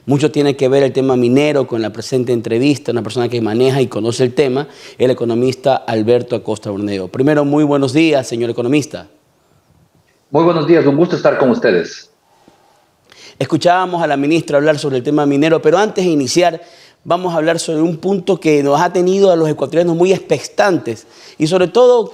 Mucho tiene que ver el tema minero con la presente entrevista, una persona que maneja y conoce el tema, el economista Alberto Acosta Borneo. Primero, muy buenos días, señor economista. Muy buenos días, un gusto estar con ustedes. Escuchábamos a la ministra hablar sobre el tema minero, pero antes de iniciar, vamos a hablar sobre un punto que nos ha tenido a los ecuatorianos muy expectantes y sobre todo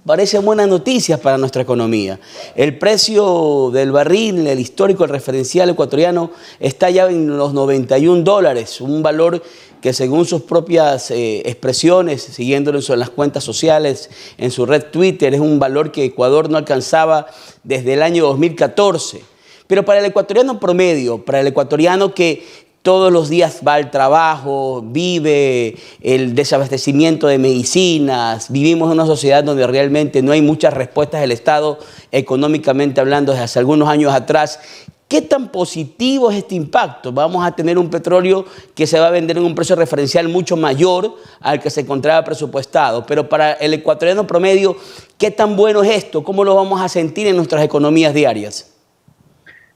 parecen buenas noticias para nuestra economía. El precio del barril, el histórico, el referencial ecuatoriano, está ya en los $91, un valor que según sus propias expresiones, siguiéndolo en las cuentas sociales, en su red Twitter, es un valor que Ecuador no alcanzaba desde el año 2014. Pero para el ecuatoriano promedio, para el ecuatoriano que todos los días va al trabajo, vive el desabastecimiento de medicinas, vivimos en una sociedad donde realmente no hay muchas respuestas del Estado económicamente hablando desde hace algunos años atrás. ¿Qué tan positivo es este impacto? Vamos a tener un petróleo que se va a vender en un precio referencial mucho mayor al que se encontraba presupuestado. Pero para el ecuatoriano promedio, ¿qué tan bueno es esto? ¿Cómo lo vamos a sentir en nuestras economías diarias?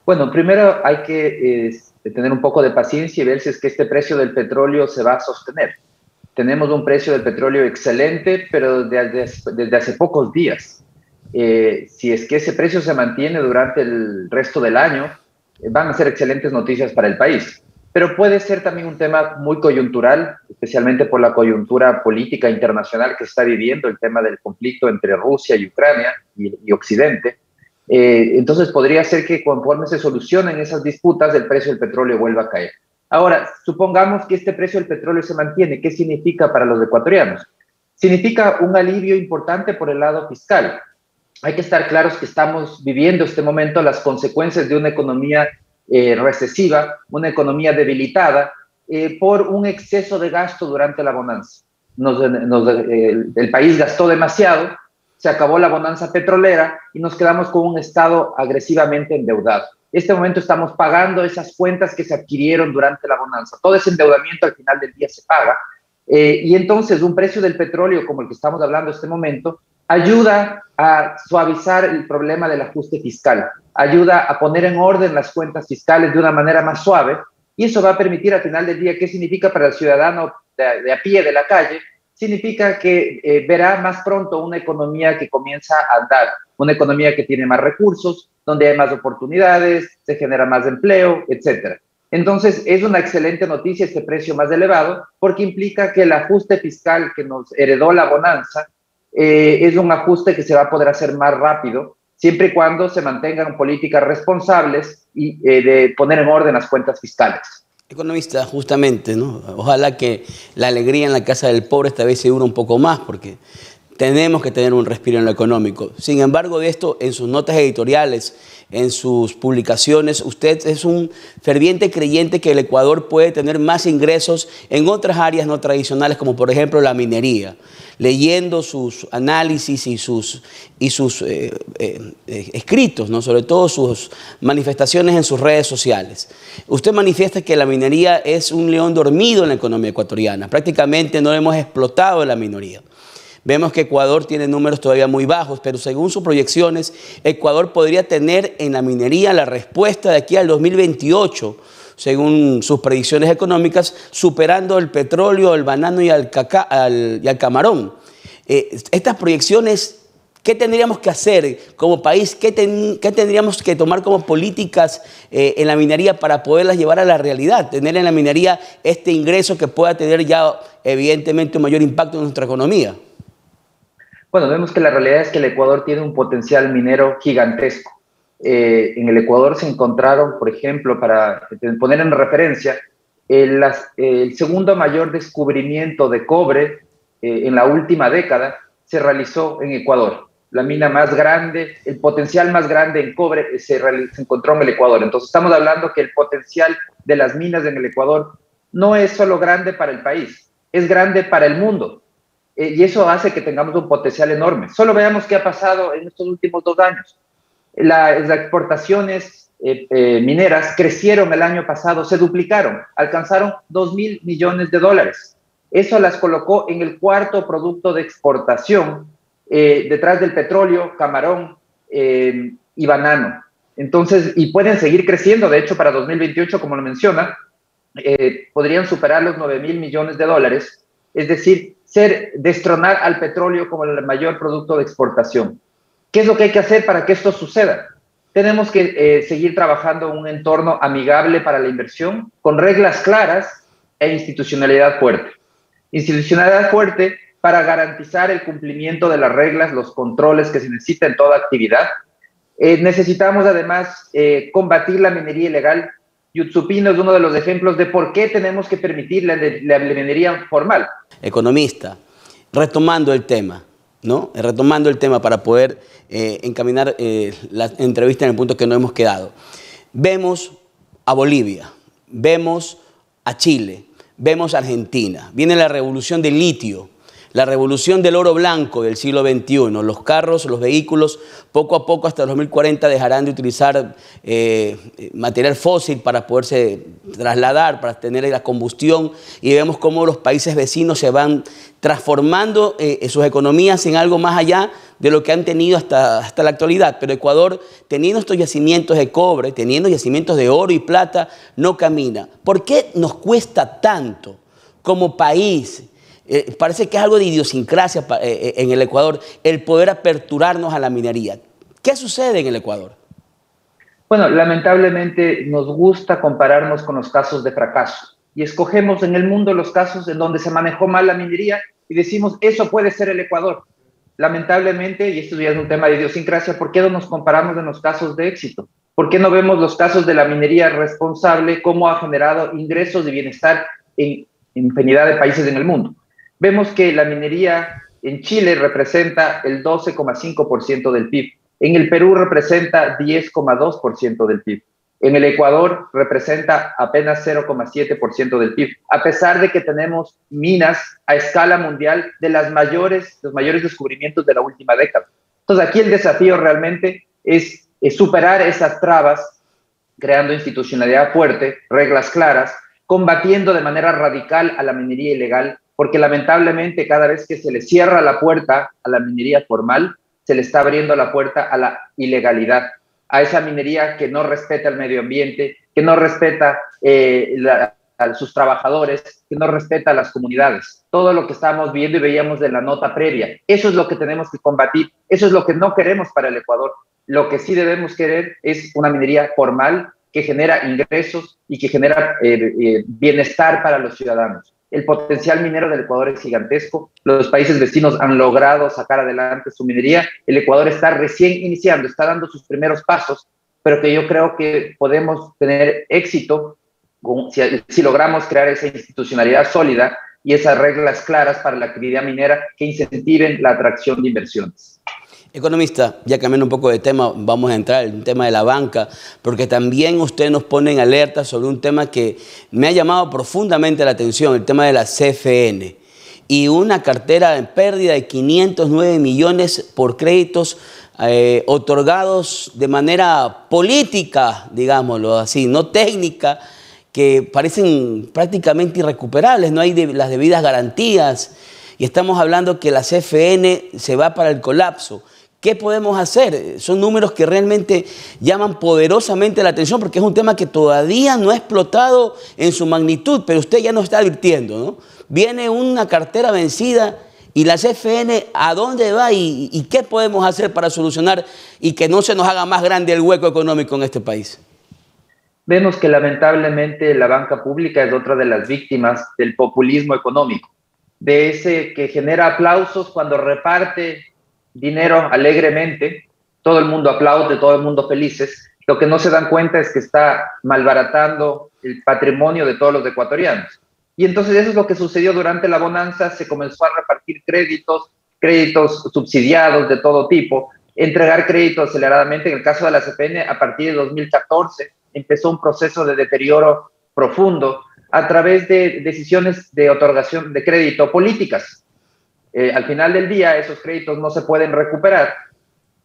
Bueno, primero hay que tener un poco de paciencia y ver si es que este precio del petróleo se va a sostener. Tenemos un precio del petróleo excelente, pero desde hace pocos días. Si es que ese precio se mantiene durante el resto del año, van a ser excelentes noticias para el país. Pero puede ser también un tema muy coyuntural, especialmente por la coyuntura política internacional que está viviendo, el tema del conflicto entre Rusia y Ucrania y Occidente. Entonces podría ser que conforme se solucionen esas disputas, el precio del petróleo vuelva a caer. Ahora, supongamos que este precio del petróleo se mantiene. ¿Qué significa para los ecuatorianos? Significa un alivio importante por el lado fiscal. Hay que estar claros que estamos viviendo este momento las consecuencias de una economía recesiva, una economía debilitada por un exceso de gasto durante la bonanza. El país gastó demasiado, se acabó la bonanza petrolera y nos quedamos con un Estado agresivamente endeudado. En este momento estamos pagando esas cuentas que se adquirieron durante la bonanza. Todo ese endeudamiento al final del día se paga. Y entonces un precio del petróleo como el que estamos hablando en este momento ayuda a suavizar el problema del ajuste fiscal, ayuda a poner en orden las cuentas fiscales de una manera más suave y eso va a permitir al final del día, ¿qué significa para el ciudadano de a pie de la calle? Significa que verá más pronto una economía que comienza a andar, una economía que tiene más recursos, donde hay más oportunidades, se genera más empleo, etcétera. Entonces, es una excelente noticia este precio más elevado porque implica que el ajuste fiscal que nos heredó la bonanza es un ajuste que se va a poder hacer más rápido, siempre y cuando se mantengan políticas responsables y de poner en orden las cuentas fiscales. Economista, justamente, ¿no? Ojalá que la alegría en la casa del pobre esta vez se dure un poco más, porque tenemos que tener un respiro en lo económico. Sin embargo, de esto, en sus notas editoriales, en sus publicaciones, usted es un ferviente creyente que el Ecuador puede tener más ingresos en otras áreas no tradicionales, como por ejemplo la minería. Leyendo sus análisis y sus escritos, ¿no? Sobre todo sus manifestaciones en sus redes sociales. Usted manifiesta que la minería es un león dormido en la economía ecuatoriana. Prácticamente no hemos explotado la minería. Vemos que Ecuador tiene números todavía muy bajos, pero según sus proyecciones, Ecuador podría tener en la minería la respuesta de aquí al 2028, según sus predicciones económicas, superando el petróleo, el banano y al camarón. Estas proyecciones, ¿qué tendríamos que hacer como país? ¿Qué tendríamos que tomar como políticas en la minería para poderlas llevar a la realidad? Tener en la minería este ingreso que pueda tener ya evidentemente un mayor impacto en nuestra economía. Bueno, vemos que la realidad es que el Ecuador tiene un potencial minero gigantesco. En el Ecuador se encontraron, por ejemplo, para poner en referencia, el segundo mayor descubrimiento de cobre en la última década se realizó en Ecuador. La mina más grande, el potencial más grande en cobre se encontró en el Ecuador. Entonces estamos hablando que el potencial de las minas en el Ecuador no es solo grande para el país, es grande para el mundo. Y eso hace que tengamos un potencial enorme. Solo veamos qué ha pasado en estos últimos 2 años. Las exportaciones mineras crecieron el año pasado, se duplicaron, alcanzaron $2.000 millones. Eso las colocó en el cuarto producto de exportación, detrás del petróleo, camarón y banano. Entonces, y pueden seguir creciendo. De hecho, para 2028, como lo menciona, podrían superar los 9.000 millones de dólares, es decir, destronar al petróleo como el mayor producto de exportación. ¿Qué es lo que hay que hacer para que esto suceda? Tenemos que seguir trabajando en un entorno amigable para la inversión, con reglas claras e institucionalidad fuerte. Institucionalidad fuerte para garantizar el cumplimiento de las reglas, los controles que se necesitan en toda actividad. Necesitamos además combatir la minería ilegal. Yutsupino es uno de los ejemplos de por qué tenemos que permitir la minería formal. Economista, retomando el tema, ¿no? Retomando el tema para poder encaminar la entrevista en el punto que no hemos quedado. Vemos a Bolivia, vemos a Chile, vemos a Argentina. Viene la revolución del litio, la revolución del oro blanco del siglo XXI. Los carros, los vehículos, poco a poco hasta el 2040 dejarán de utilizar material fósil para poderse trasladar, para tener la combustión. Y vemos cómo los países vecinos se van transformando sus economías en algo más allá de lo que han tenido hasta la actualidad. Pero Ecuador, teniendo estos yacimientos de cobre, teniendo yacimientos de oro y plata, no camina. ¿Por qué nos cuesta tanto como país? Parece que es algo de idiosincrasia en el Ecuador el poder aperturarnos a la minería. ¿Qué sucede en el Ecuador? Bueno, lamentablemente nos gusta compararnos con los casos de fracaso y escogemos en el mundo los casos en donde se manejó mal la minería y decimos, eso puede ser el Ecuador. Lamentablemente, y esto ya es un tema de idiosincrasia, ¿por qué no nos comparamos en los casos de éxito? ¿Por qué no vemos los casos de la minería responsable, cómo ha generado ingresos y bienestar en infinidad de países en el mundo? Vemos que la minería en Chile representa el 12,5% del PIB. En el Perú representa 10,2% del PIB. En el Ecuador representa apenas 0,7% del PIB, a pesar de que tenemos minas a escala mundial de los mayores descubrimientos de la última década. Entonces, aquí el desafío realmente es superar esas trabas, creando institucionalidad fuerte, reglas claras, combatiendo de manera radical a la minería ilegal, porque lamentablemente cada vez que se le cierra la puerta a la minería formal, se le está abriendo la puerta a la ilegalidad, a esa minería que no respeta el medio ambiente, que no respeta a sus trabajadores, que no respeta a las comunidades. Todo lo que estamos viendo y veíamos de la nota previa, eso es lo que tenemos que combatir, eso es lo que no queremos para el Ecuador. Lo que sí debemos querer es una minería formal que genera ingresos y que genera bienestar para los ciudadanos. El potencial minero del Ecuador es gigantesco. Los países vecinos han logrado sacar adelante su minería. El Ecuador está recién iniciando, está dando sus primeros pasos, pero que yo creo que podemos tener éxito si logramos crear esa institucionalidad sólida y esas reglas claras para la actividad minera que incentiven la atracción de inversiones. Economista, ya cambiando un poco de tema, vamos a entrar en el tema de la banca, porque también usted nos pone en alerta sobre un tema que me ha llamado profundamente la atención, el tema de la CFN, y una cartera en pérdida de 509 millones por créditos otorgados de manera política, digámoslo así, no técnica, que parecen prácticamente irrecuperables, no hay las debidas garantías, y estamos hablando que la CFN se va para el colapso. ¿Qué podemos hacer? Son números que realmente llaman poderosamente la atención porque es un tema que todavía no ha explotado en su magnitud, pero usted ya nos está advirtiendo, ¿no? Viene una cartera vencida y la CFN, ¿a dónde va y qué podemos hacer para solucionar y que no se nos haga más grande el hueco económico en este país? Vemos que lamentablemente la banca pública es otra de las víctimas del populismo económico, de ese que genera aplausos cuando reparte dinero alegremente, todo el mundo aplaude, todo el mundo felices. Lo que no se dan cuenta es que está malbaratando el patrimonio de todos los ecuatorianos. Y entonces eso es lo que sucedió durante la bonanza, se comenzó a repartir créditos subsidiados de todo tipo, entregar créditos aceleradamente. En el caso de la CFN, a partir de 2014, empezó un proceso de deterioro profundo a través de decisiones de otorgación de crédito políticas. Al final del día, esos créditos no se pueden recuperar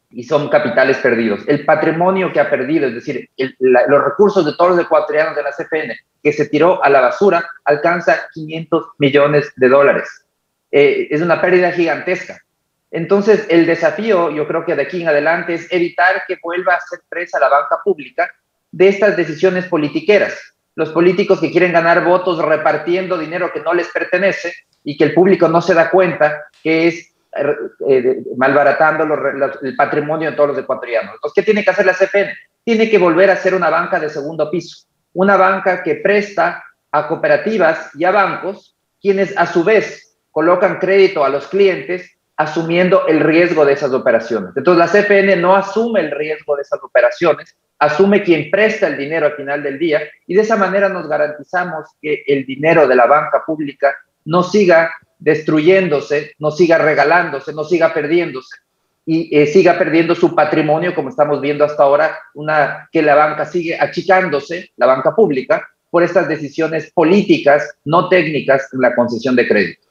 y son capitales perdidos. El patrimonio que ha perdido, es decir, los recursos de todos los ecuatorianos de la CFN que se tiró a la basura, alcanza 500 millones de dólares. Es una pérdida gigantesca. Entonces, el desafío, yo creo que de aquí en adelante, es evitar que vuelva a ser presa la banca pública de estas decisiones politiqueras. Los políticos que quieren ganar votos repartiendo dinero que no les pertenece y que el público no se da cuenta que es malbaratando el patrimonio de todos los ecuatorianos. Entonces, ¿qué tiene que hacer la CFN? Tiene que volver a ser una banca de segundo piso, una banca que presta a cooperativas y a bancos, quienes a su vez colocan crédito a los clientes asumiendo el riesgo de esas operaciones. Entonces, la CFN no asume el riesgo de esas operaciones, asume quien presta el dinero al final del día, y de esa manera nos garantizamos que el dinero de la banca pública no siga destruyéndose, no siga regalándose, no siga perdiéndose, y siga perdiendo su patrimonio, como estamos viendo hasta ahora, que la banca sigue achicándose, la banca pública, por estas decisiones políticas, no técnicas, en la concesión de crédito.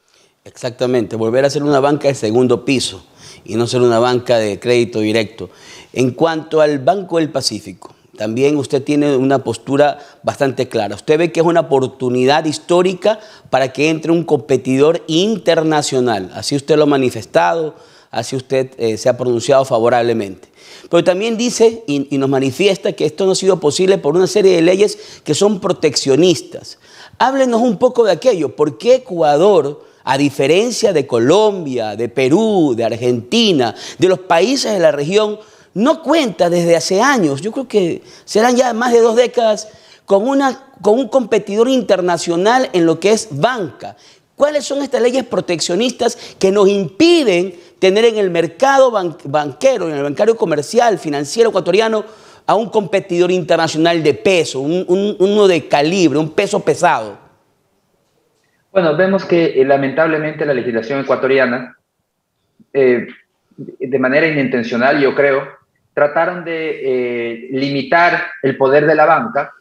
Exactamente, volver a ser una banca de segundo piso y no ser una banca de crédito directo. En cuanto al Banco del Pacífico, también usted tiene una postura bastante clara. Usted ve que es una oportunidad histórica para que entre un competidor internacional. Así usted lo ha manifestado, así usted se ha pronunciado favorablemente. Pero también dice y nos manifiesta que esto no ha sido posible por una serie de leyes que son proteccionistas. Háblenos un poco de aquello. ¿Por qué Ecuador, a diferencia de Colombia, de Perú, de Argentina, de los países de la región, no cuenta desde hace años, yo creo que serán ya más de 2 décadas, con un competidor internacional en lo que es banca? ¿Cuáles son estas leyes proteccionistas que nos impiden tener en el mercado banquero, en el bancario comercial, financiero ecuatoriano, a un competidor internacional de peso, uno de calibre, un peso pesado? Bueno, vemos que lamentablemente la legislación ecuatoriana, de manera inintencional, yo creo, trataron de limitar el poder de la banca,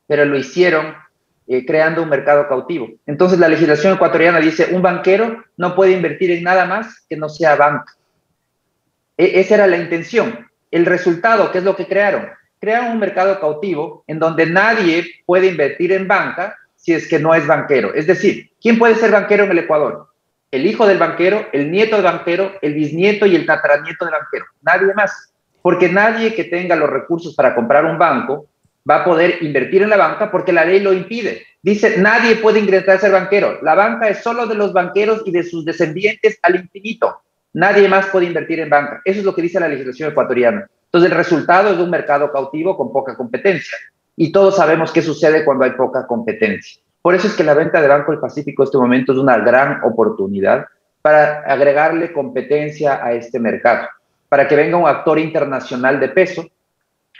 pero lo hicieron creando un mercado cautivo. Entonces la legislación ecuatoriana dice, un banquero no puede invertir en nada más que no sea banca. Esa era la intención. El resultado, ¿qué es lo que crearon? Crearon un mercado cautivo en donde nadie puede invertir en banca si es que no es banquero. Es decir, ¿quién puede ser banquero en el Ecuador? El hijo del banquero, el nieto del banquero, el bisnieto y el tataranieto del banquero. Nadie más. Porque nadie que tenga los recursos para comprar un banco va a poder invertir en la banca porque la ley lo impide. Dice, nadie puede ingresar a ser banquero. La banca es solo de los banqueros y de sus descendientes al infinito. Nadie más puede invertir en banca. Eso es lo que dice la legislación ecuatoriana. Entonces, el resultado es un mercado cautivo con poca competencia. Y todos sabemos qué sucede cuando hay poca competencia. Por eso es que la venta de Banco del Pacífico en este momento es una gran oportunidad para agregarle competencia a este mercado, para que venga un actor internacional de peso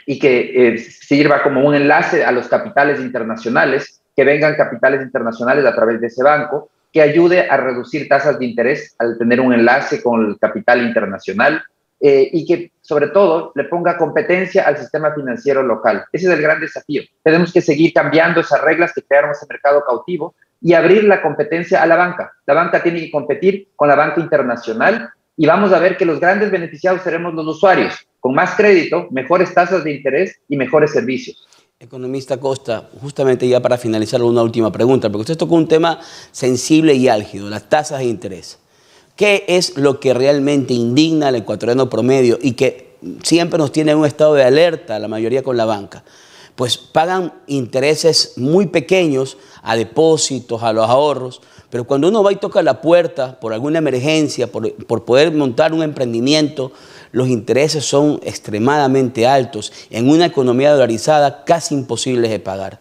y que sirva como un enlace a los capitales internacionales, que vengan capitales internacionales a través de ese banco, que ayude a reducir tasas de interés al tener un enlace con el capital internacional y que, sobre todo, le ponga competencia al sistema financiero local. Ese es el gran desafío. Tenemos que seguir cambiando esas reglas que crearon ese mercado cautivo y abrir la competencia a la banca. La banca tiene que competir con la banca internacional y vamos a ver que los grandes beneficiados seremos los usuarios, con más crédito, mejores tasas de interés y mejores servicios. Economista Costa, justamente ya para finalizar una última pregunta, porque usted tocó un tema sensible y álgido, las tasas de interés. ¿Qué es lo que realmente indigna al ecuatoriano promedio y que siempre nos tiene en un estado de alerta, la mayoría con la banca? Pues pagan intereses muy pequeños a depósitos, a los ahorros, pero cuando uno va y toca la puerta por alguna emergencia, por poder montar un emprendimiento, los intereses son extremadamente altos. En una economía dolarizada, casi imposibles de pagar.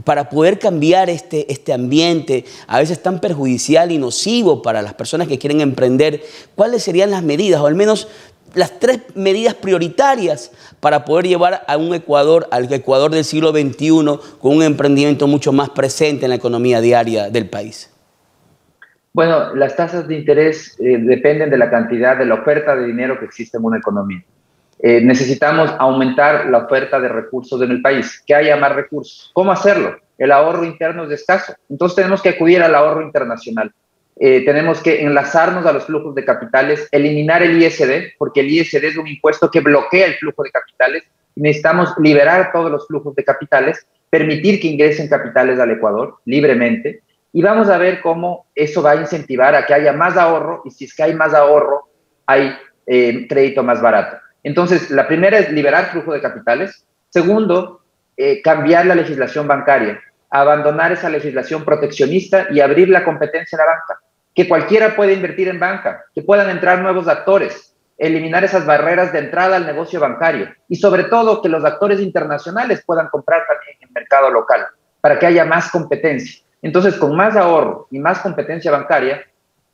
Para poder cambiar este ambiente, a veces tan perjudicial y nocivo para las personas que quieren emprender, ¿cuáles serían las medidas, o al menos las 3 medidas prioritarias para poder llevar a un Ecuador, al Ecuador del siglo XXI, con un emprendimiento mucho más presente en la economía diaria del país? Bueno, las tasas de interés dependen de la cantidad de la oferta de dinero que existe en una economía. Necesitamos aumentar la oferta de recursos en el país, que haya más recursos. ¿Cómo hacerlo? El ahorro interno es escaso. Entonces tenemos que acudir al ahorro internacional. Tenemos que enlazarnos a los flujos de capitales, eliminar el ISD, porque el ISD es un impuesto que bloquea el flujo de capitales. Necesitamos liberar todos los flujos de capitales, permitir que ingresen capitales al Ecuador libremente, y vamos a ver cómo eso va a incentivar a que haya más ahorro, y si es que hay más ahorro, hay crédito más barato. Entonces, la primera es liberar flujo de capitales. Segundo, cambiar la legislación bancaria, abandonar esa legislación proteccionista y abrir la competencia a la banca. Que cualquiera pueda invertir en banca, que puedan entrar nuevos actores, eliminar esas barreras de entrada al negocio bancario y sobre todo que los actores internacionales puedan comprar también en el mercado local para que haya más competencia. Entonces, con más ahorro y más competencia bancaria,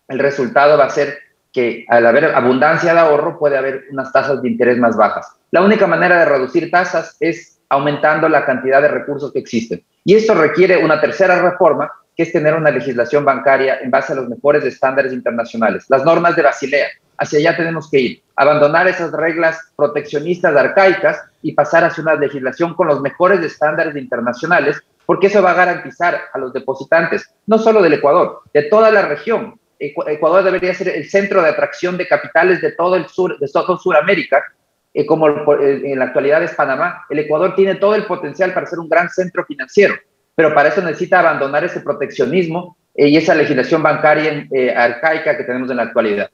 el resultado va a ser que al haber abundancia de ahorro puede haber unas tasas de interés más bajas. La única manera de reducir tasas es aumentando la cantidad de recursos que existen. Y esto requiere una tercera reforma, que es tener una legislación bancaria en base a los mejores estándares internacionales, las normas de Basilea. Hacia allá tenemos que ir, abandonar esas reglas proteccionistas arcaicas y pasar hacia una legislación con los mejores estándares internacionales, porque eso va a garantizar a los depositantes, no solo del Ecuador, de toda la región. Ecuador debería ser el centro de atracción de capitales de todo el sur, de todo Sudamérica, como en la actualidad es Panamá. El Ecuador tiene todo el potencial para ser un gran centro financiero, pero para eso necesita abandonar ese proteccionismo y esa legislación bancaria arcaica que tenemos en la actualidad.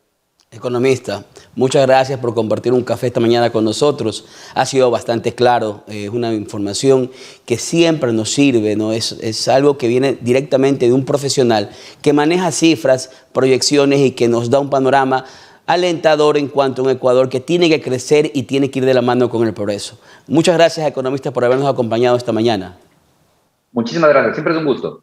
Economista, muchas gracias por compartir un café esta mañana con nosotros. Ha sido bastante claro, es una información que siempre nos sirve, ¿no? Es algo que viene directamente de un profesional que maneja cifras, proyecciones y que nos da un panorama alentador en cuanto a un Ecuador que tiene que crecer y tiene que ir de la mano con el progreso. Muchas gracias, economista, por habernos acompañado esta mañana. Muchísimas gracias, siempre es un gusto.